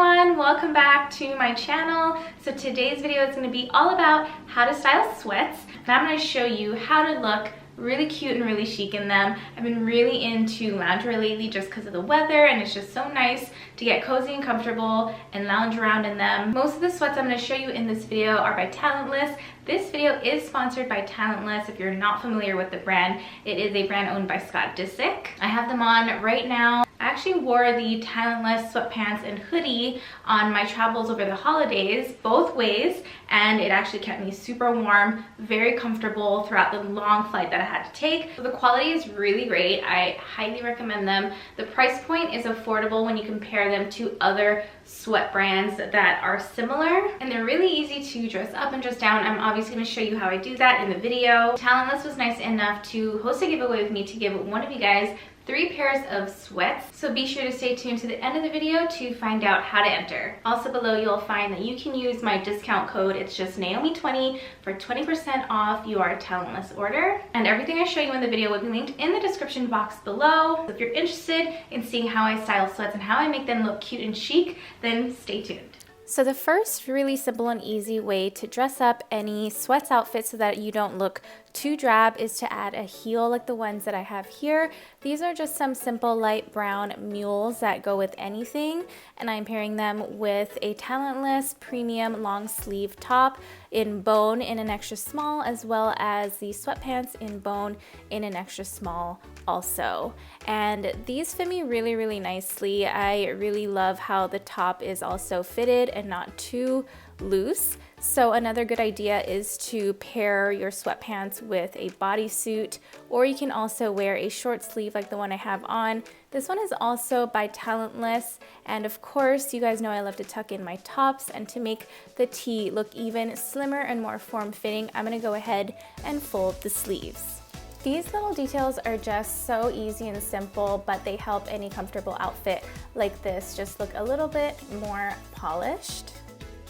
everyone, welcome back to my channel. So today's video is going to be all about how to style sweats, and I'm going to show you how to look really cute and really chic in them. I've been really into loungewear lately just because of the weather, and it's just so nice to get cozy and comfortable and lounge around in them. Most of the sweats I'm going to show you in this video are by Talentless. This video is sponsored by Talentless. If you're not familiar with the brand, it is a brand owned by Scott Disick. I have them on right now. I actually wore the Talentless sweatpants and hoodie on my travels over the holidays, both ways, and it actually kept me super warm, very comfortable throughout the long flight that I had to take. So the quality is really great. I highly recommend them. The price point is affordable when you compare them to other sweat brands that are similar, and they're really easy to dress up and dress down. I'm obviously going to show you how I do that in the video. Talentless was nice enough to host a giveaway with me to give one of you guys 3 pairs of sweats, so be sure to stay tuned to the end of the video to find out how to enter. Also below you'll find that you can use my discount code. It's just Naomi20 for 20% off your Talentless order, and everything I show you in the video will be linked in the description box below. If you're interested in seeing how I style sweats and how I make them look cute and chic, then stay tuned. So the first really simple and easy way to dress up any sweats outfit so that you don't look too drab is to add a heel like the ones that I have here. These are just some simple light brown mules that go with anything, and I'm pairing them with a Talentless premium long sleeve top in bone in an extra small, as well as the sweatpants in bone in an extra small also. And these fit me really nicely. I really love how the top is also fitted and not too loose. So another good idea is to pair your sweatpants with a bodysuit, or you can also wear a short sleeve like the one I have on. This one is also by Talentless, and of course you guys know I love to tuck in my tops, and to make the tee look even slimmer and more form-fitting, I'm going to go ahead and fold the sleeves. These little details are just so easy and simple, but they help any comfortable outfit like this just look a little bit more polished.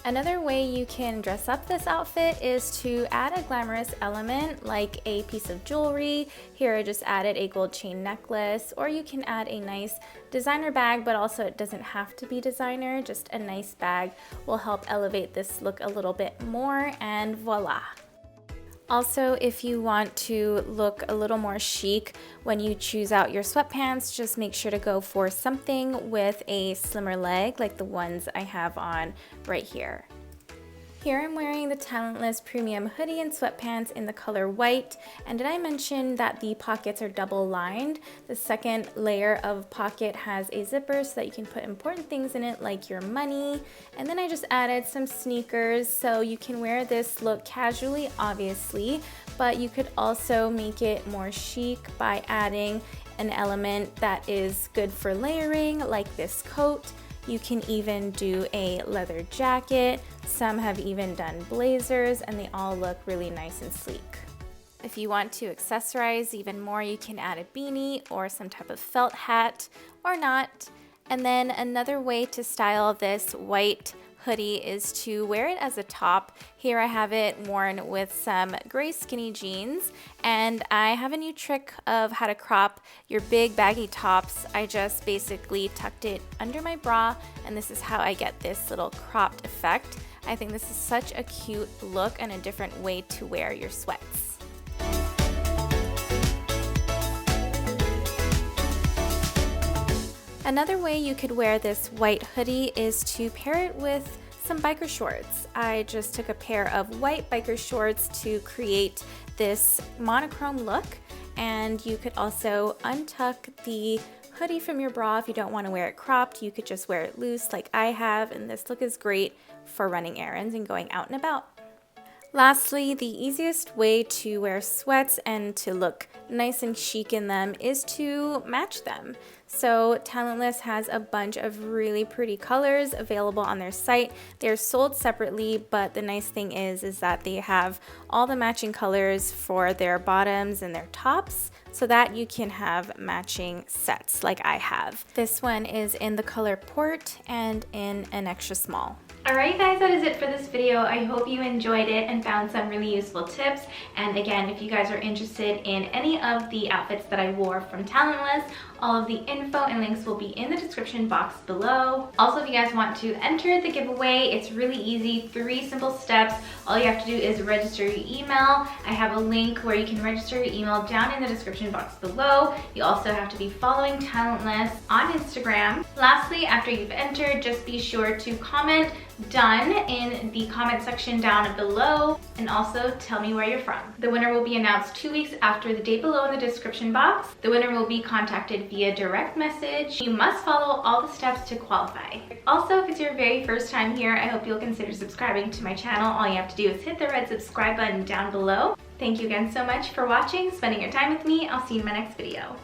Another way you can dress up this outfit is to add a glamorous element like a piece of jewelry. Here I just added a gold chain necklace, or you can add a nice designer bag, but also it doesn't have to be designer. Just a nice bag will help elevate this look a little bit more, and voila. Also, if you want to look a little more chic when you choose out your sweatpants, just make sure to go for something with a slimmer leg like the ones I have on right here. Here I'm wearing the Talentless premium hoodie and sweatpants in the color white, and did I mention that the pockets are double lined? The second layer of pocket has a zipper so that you can put important things in it like your money, and then I just added some sneakers, so you can wear this look casually obviously, but you could also make it more chic by adding an element that is good for layering like this coat. You can even do a leather jacket. Some have even done blazers, and they all look really nice and sleek. If you want to accessorize even more, you can add a beanie or some type of felt hat or not. And then another way to style this white hoodie is to wear it as a top. Here I have it worn with some gray skinny jeans, and I have a new trick of how to crop your big baggy tops. I just basically tucked it under my bra, and this is how I get this little cropped effect. I think this is such a cute look and a different way to wear your sweats. Another way you could wear this white hoodie is to pair it with some biker shorts. I just took a pair of white biker shorts to create this monochrome look, and you could also untuck the hoodie from your bra if you don't want to wear it cropped. You could just wear it loose like I have, and this look is great for running errands and going out and about. Lastly, the easiest way to wear sweats and to look nice and chic in them is to match them. So Talentless has a bunch of really pretty colors available on their site. They're sold separately, but the nice thing is that they have all the matching colors for their bottoms and their tops, so that you can have matching sets like I have. This one is in the color Port and in an extra small. Alright guys, that is it for this video. I hope you enjoyed it and found some really useful tips. And again, if you guys are interested in any of the outfits that I wore from Talentless, All of the info and links will be in the description box below. Also, if you guys want to enter the giveaway, it's really easy, 3 simple steps. All you have to do is register your email. I have a link where you can register your email down in the description box below. You also have to be following Talentless on Instagram. Lastly, after you've entered, just be sure to comment "done" in the comment section down below, and also tell me where you're from. The winner will be announced 2 weeks after the date below in the description box. The winner will be contacted via direct message. You must follow all the steps to qualify. Also, if it's your very first time here, I hope you'll consider subscribing to my channel. All you have to do is hit the red subscribe button down below. Thank you again so much for watching, spending your time with me. I'll see you in my next video.